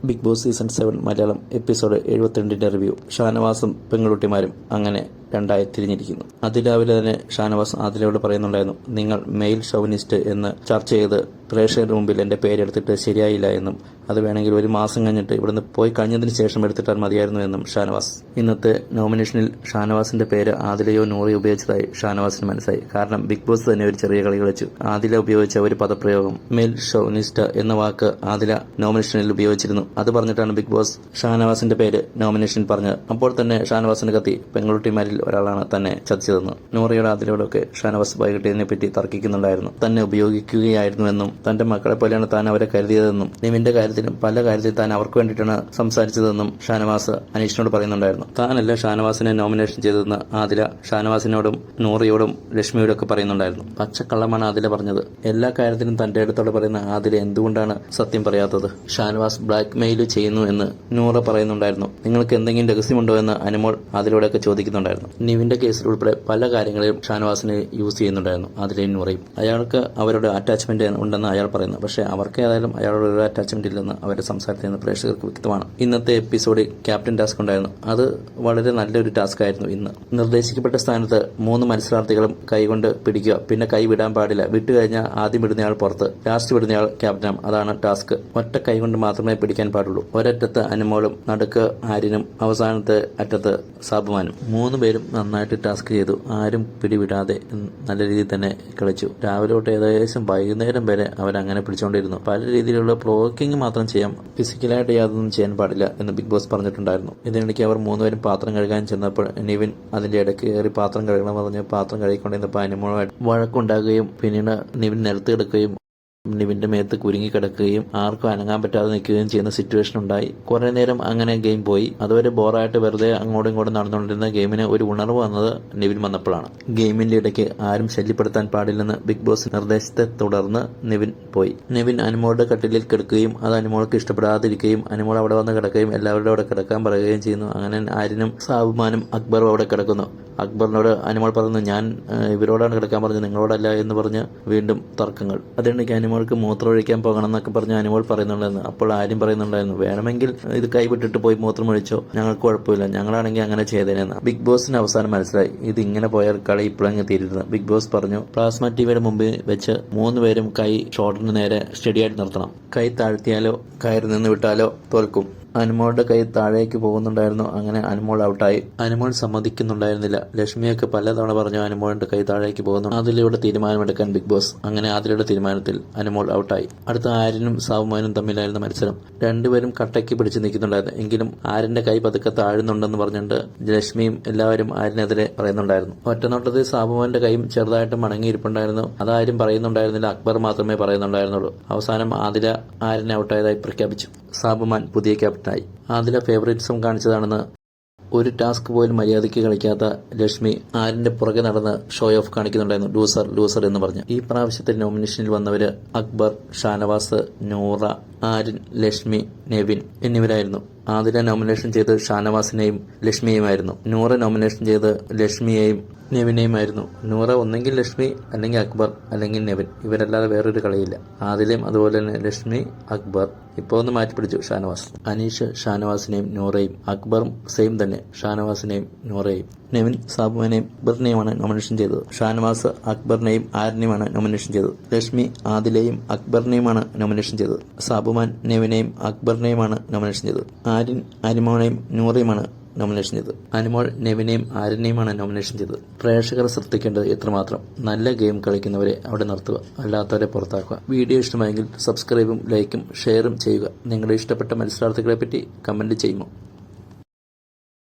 Big Boss season 7 Malayalam episode 72 review. ഷാനവാസും പെൺകുട്ടിമാരും അങ്ങനെ രണ്ടായി തിരിഞ്ഞിരിക്കുന്നു. അതിരാവിലെ തന്നെ ഷാനവാസ് ആദിലയോട് പറയുന്നുണ്ടായിരുന്നു, നിങ്ങൾ മെയിൽ ഷോവിനിസ്റ്റ് എന്ന് ചർച്ച ചെയ്ത് പ്രേക്ഷകരുടെ മുമ്പിൽ എൻ്റെ പേരെടുത്തിട്ട് ശരിയായില്ല എന്നും അത് വേണമെങ്കിൽ ഒരു മാസം കഴിഞ്ഞിട്ട് ഇവിടുന്ന് പോയി കഴിഞ്ഞതിന് ശേഷം എടുത്തിട്ടാൽ മതിയായിരുന്നു എന്നും ഷാനവാസ്. ഇന്നത്തെ നോമിനേഷനിൽ ഷാനവാസിന്റെ പേര് ആദിലയോ നൂറിയോ ഉപയോഗിച്ചതായി ഷാനവാസിന് മനസ്സിലായി. കാരണം ബിഗ് ബോസ് തന്നെ ഒരു ചെറിയ കളി കളിച്ചു. ആദില ഉപയോഗിച്ച ഒരു പദപ്രയോഗം മെയിൽ ഷോവിനിസ്റ്റ് എന്ന വാക്ക് ആദില നോമിനേഷനിൽ ഉപയോഗിച്ചിരുന്നു. അത് പറഞ്ഞിട്ടാണ് ബിഗ് ബോസ് ഷാനവാസിന്റെ പേര് നോമിനേഷനിൽ പറഞ്ഞത്. അപ്പോൾ തന്നെ ഷാനവാസിന്റെ കത്തി പെൺകുട്ടിമാരിൽ ഒരാളാണ് തന്നെ ചതിച്ചതെന്ന്. നൂറിയുടെ ആദിലയോടൊക്കെ ഷാനവാസ് വൈകിട്ടതിനെ പറ്റി തർക്കിക്കുന്നുണ്ടായിരുന്നു. തന്നെ ഉപയോഗിക്കുകയായിരുന്നുവെന്നും തന്റെ മക്കളെ പോലെയാണ് താൻ അവരെ കരുതിയതെന്നും നിവിന്റെ കാര്യത്തിലും പല കാര്യത്തിൽ താൻ അവർക്ക് വേണ്ടിയിട്ടാണ് സംസാരിച്ചതെന്നും ഷാനവാസ് അനീഷിനോട് പറയുന്നുണ്ടായിരുന്നു. താനല്ല ഷാനവാസിനെ നോമിനേഷൻ ചെയ്തതെന്ന് ആദില ഷാനവാസിനോടും നൂറിയോടും ലക്ഷ്മിയോടും ഒക്കെ പറയുന്നുണ്ടായിരുന്നു. പച്ചക്കള്ളമാണ് ആദില പറഞ്ഞത്. എല്ലാ കാര്യത്തിലും തന്റെ അടുത്തോടെ പറയുന്ന ആദില എന്തുകൊണ്ടാണ് സത്യം പറയാത്തത്? ഷാനവാസ് ബ്ലാക്ക് മെയിൽ ചെയ്യുന്നു എന്ന് നൂറ പറയുന്നുണ്ടായിരുന്നു. നിങ്ങൾക്ക് എന്തെങ്കിലും രഹസ്യമുണ്ടോ എന്ന് അനുമോൾ ആദിലയോടൊക്കെ ചോദിക്കുന്നുണ്ടായിരുന്നു. നിവിന്റെ കേസിൽ ഉൾപ്പെടെ പല കാര്യങ്ങളിലും ഷാനവാസിനെ യൂസ് ചെയ്യുന്നുണ്ടായിരുന്നു ആദിലയും നൂറയും. അയാൾക്ക് അവരുടെ അറ്റാച്ച്മെന്റ് ഉണ്ടെന്ന് അയാൾ പറയുന്നു. പക്ഷേ അവർക്ക് ഏതായാലും അയാളുടെ ഒരു അറ്റാച്ച്മെന്റ് ഇല്ലെന്ന് അവരുടെ സംസാരത്തിൽ നിന്ന് പ്രേക്ഷകർക്ക് വ്യക്തമാണ്. ഇന്നത്തെ എപ്പിസോഡിൽ ക്യാപ്റ്റൻ ടാസ്ക് ഉണ്ടായിരുന്നു. അത് വളരെ നല്ലൊരു ടാസ്ക് ആയിരുന്നു. ഇന്ന് നിർദ്ദേശിക്കപ്പെട്ട സ്ഥാനത്ത് 3 മത്സരാർത്ഥികളും കൈകൊണ്ട് പിടിക്കുക, പിന്നെ കൈ വിടാൻ പാടില്ല. വിട്ടുകഴിഞ്ഞാൽ ആദ്യം വിടുന്നയാൾ പുറത്ത്, ലാസ്റ്റ് വിടുന്നയാൾ ക്യാപ്റ്റനാണ്. അതാണ് ടാസ്ക്. ഒറ്റ കൈ കൊണ്ട് മാത്രമേ പിടിക്കാൻ പാടുള്ളൂ. ഒരറ്റത്ത് അനുമോളും നടുക്ക് ആര്യനും അവസാനത്തെ അറ്റത്ത് സാബുമാനും. 3 പേരും നന്നായിട്ട് ടാസ്ക് ചെയ്തു. ആരും പിടിവിടാതെ നല്ല രീതിയിൽ തന്നെ കളിച്ചു. രാവിലെ തൊട്ട് ഏകദേശം വൈകുന്നേരം വരെ അവരങ്ങനെ പിടിച്ചുകൊണ്ടിരുന്നു. പല രീതിയിലുള്ള പ്രോക്കിങ് മാത്രം ചെയ്യാം, ഫിസിക്കലായിട്ട് യാതൊന്നും ചെയ്യാൻ പാടില്ല എന്ന് ബിഗ് ബോസ് പറഞ്ഞിട്ടുണ്ടായിരുന്നു. ഇതിനിടയ്ക്ക് അവർ 3 പേരും പാത്രം കഴുകാൻ ചെന്നപ്പോൾ നിവിൻ അതിന്റെ ഇടയ്ക്ക് കയറി പാത്രം കഴുകണം പറഞ്ഞ് പാത്രം കഴുകിക്കൊണ്ടിരുന്നപ്പോൾ അനുമോളുമായിട്ട് വഴക്കുണ്ടാകുകയും പിന്നീട് നിവിൻ നിലത്ത് കിടക്കുകയും നിവിന്റെ മേത്ത് കുരുങ്ങി കിടക്കുകയും ആർക്കും അനങ്ങാൻ പറ്റാതെ നിൽക്കുകയും ചെയ്യുന്ന സിറ്റുവേഷൻ ഉണ്ടായി. കുറെ നേരം അങ്ങനെ ഗെയിം പോയി. അതുവരെ ബോറായിട്ട് വെറുതെ അങ്ങോട്ടും ഇങ്ങോട്ടും നടന്നുകൊണ്ടിരുന്ന ഗെയിമിന് ഒരു ഉണർവ് വന്നത് നിവിൻ വന്നപ്പോഴാണ്. ഗെയിമിന്റെ ഇടയ്ക്ക് ആരും ശല്യപ്പെടുത്താൻ പാടില്ലെന്ന് ബിഗ് ബോസ് നിർദ്ദേശത്തെ തുടർന്ന് നിവിൻ പോയി. നിവിൻ അനുമോളുടെ കട്ടിലിൽ കിടക്കുകയും അത് അനുമോൾക്ക് ഇഷ്ടപ്പെടാതിരിക്കുകയും അനുമോൾ അവിടെ വന്ന് കിടക്കുകയും എല്ലാവരുടെ അവിടെ കിടക്കാൻ പറയുകയും ചെയ്യുന്നു. അങ്ങനെ ആര്യനും സാബുമാനും അക്ബറും അവിടെ കിടക്കുന്നു. അക്ബറിനോട് അനുമോൾ പറഞ്ഞു, ഞാൻ ഇവരോടാണ് കിടക്കാൻ പറഞ്ഞത്, നിങ്ങളോടല്ല എന്ന് പറഞ്ഞ് വീണ്ടും തർക്കങ്ങൾ. അതിനിടയ്ക്ക് അനുമോൾക്ക് മൂത്രം ഒഴിക്കാൻ പോകണം എന്നൊക്കെ പറഞ്ഞ് അനുമോൾ പറയുന്നുണ്ടായിരുന്നു. അപ്പോൾ ആര്യം പറയുന്നുണ്ടായിരുന്നു, വേണമെങ്കിൽ ഇത് കൈവിട്ടിട്ട് പോയി മൂത്രം ഒഴിച്ചോ, ഞങ്ങൾക്ക് കുഴപ്പമില്ല, ഞങ്ങളാണെങ്കിൽ അങ്ങനെ ചെയ്തേനെന്ന്. ബിഗ് ബോസിന് അവസാനം മനസ്സിലായി ഇത് ഇങ്ങനെ പോയാൽ കളി ഇപ്പോഴങ്ങ് തീരുന്നത്. ബിഗ് ബോസ് പറഞ്ഞു, പ്ലാസ്മ ടിവിയുടെ മുമ്പിൽ വെച്ച് 3 പേരും കൈ ഷോൾഡറിന് നേരെ സ്റ്റഡിയായിട്ട് നിർത്തണം. കൈ താഴ്ത്തിയാലോ കയറി നിന്ന് വിട്ടാലോ തോൽക്കും. അനുമോളുടെ കൈ താഴേക്ക് പോകുന്നുണ്ടായിരുന്നു. അങ്ങനെ അനുമോൾ ഔട്ടായി. അനുമോൾ സമ്മതിക്കുന്നുണ്ടായിരുന്നില്ല. ലക്ഷ്മിയൊക്കെ പലതവണ പറഞ്ഞു അനുമോളിന്റെ കൈ താഴേക്ക് പോകുന്നു. അതിലൂടെ തീരുമാനമെടുക്കാൻ ബിഗ് ബോസ്. അങ്ങനെ അതിലൂടെ തീരുമാനത്തിൽ അനുമോൾ ഔട്ടായി. അടുത്ത ആര്യനും സാബുമാനും തമ്മിലായിരുന്ന മത്സരം. 2 പേരും കട്ടയ്ക്ക് പിടിച്ച് നിൽക്കുന്നുണ്ടായിരുന്നു. എങ്കിലും ആര്യന്റെ കൈ പതുക്കെ താഴുന്നുണ്ടെന്ന് പറഞ്ഞുകൊണ്ട് ലക്ഷ്മിയും എല്ലാവരും ആര്യനെതിരെ പറയുന്നുണ്ടായിരുന്നു. ഒറ്റനോട്ടത്തിൽ സാബുമാന്റെ കൈയും ചെറുതായിട്ട് മടങ്ങിയിരിപ്പുണ്ടായിരുന്നു. അതാരും പറയുന്നുണ്ടായിരുന്നില്ല. അക്ബർ മാത്രമേ പറയുന്നുണ്ടായിരുന്നുള്ളൂ. അവസാനം ആദില ആര്യനെ ഔട്ടായതായി പ്രഖ്യാപിച്ചു. സാബുമാൻ പുതിയ ക്യാപ്റ്റനായി. ആദില ഫേവറേറ്റിസം കാണിച്ചതാണെന്ന് ഒരു ടാസ്ക് പോലും മര്യാദയ്ക്ക് കളിക്കാത്ത ലക്ഷ്മി ആര്യന്റെ പുറകെ നടന്ന് ഷോ ഓഫ് കാണിക്കുന്നുണ്ടായിരുന്നു. ലൂസർ ലൂസർ എന്ന് പറഞ്ഞു. ഈ പ്രാവശ്യത്തെ നോമിനേഷനിൽ വന്നവര് അക്ബർ, ഷാനവാസ്, നൂറ, ആര്യൻ, ലക്ഷ്മി, നെവിൻ എന്നിവരായിരുന്നു. ആദില നോമിനേഷൻ ചെയ്ത് ഷാനവാസിനെയും ലക്ഷ്മിയുമായിരുന്നു. നൂറ നോമിനേഷൻ ചെയ്ത് ലക്ഷ്മിയെയും നെവിനെയുമായിരുന്നു. നൂറ ഒന്നെങ്കിൽ ലക്ഷ്മി, അല്ലെങ്കിൽ അക്ബർ, അല്ലെങ്കിൽ നെവിൻ. ഇവരല്ലാതെ വേറൊരു കളിയില്ല. ആദിലയും അതുപോലെ തന്നെ ലക്ഷ്മി, അക്ബർ. ഇപ്പോൾ ഒന്ന് മാറ്റിപ്പിടിച്ചു ഷാനവാസ്. അനീഷ് ഷാനവാസിനെയും നൂറയും, അക്ബറും സെയിം തന്നെ ഷാനവാസിനെയും നൂറയും, നെവിൻ സാബുവിനെയും അക്ബറിനെയുമാണ് നോമിനേഷൻ ചെയ്തത്. ഷാനവാസ് അക്ബറിനെയും ആര്യനെയുമാണ് നോമിനേഷൻ ചെയ്തത്. ലക്ഷ്മി ആദിലയും അക്ബറിനെയുമാണ് നോമിനേഷൻ ചെയ്തത്. സാബുമാൻ നെവിനെയും അക്ബറിനെയുമാണ് നോമിനേഷൻ ചെയ്തത്. ആര്യൻ അനുമോളെയും നൂറയുമാണ് നോമിനേഷൻ ചെയ്തത്. അനുമോൾ നെവിനെയും ആര്യനെയുമാണ് നോമിനേഷൻ ചെയ്തത്. പ്രേക്ഷകർ ശ്രദ്ധിക്കേണ്ടത് എത്രമാത്രം, നല്ല ഗെയിം കളിക്കുന്നവരെ അവിടെ നിർത്തുക, അല്ലാത്തവരെ പുറത്താക്കുക. വീഡിയോ ഇഷ്ടമായെങ്കിൽ സബ്സ്ക്രൈബും ലൈക്കും ഷെയറും ചെയ്യുക. നിങ്ങളുടെ ഇഷ്ടപ്പെട്ട മത്സരാർത്ഥികളെ പറ്റി കമന്റ് ചെയ്യുമോ?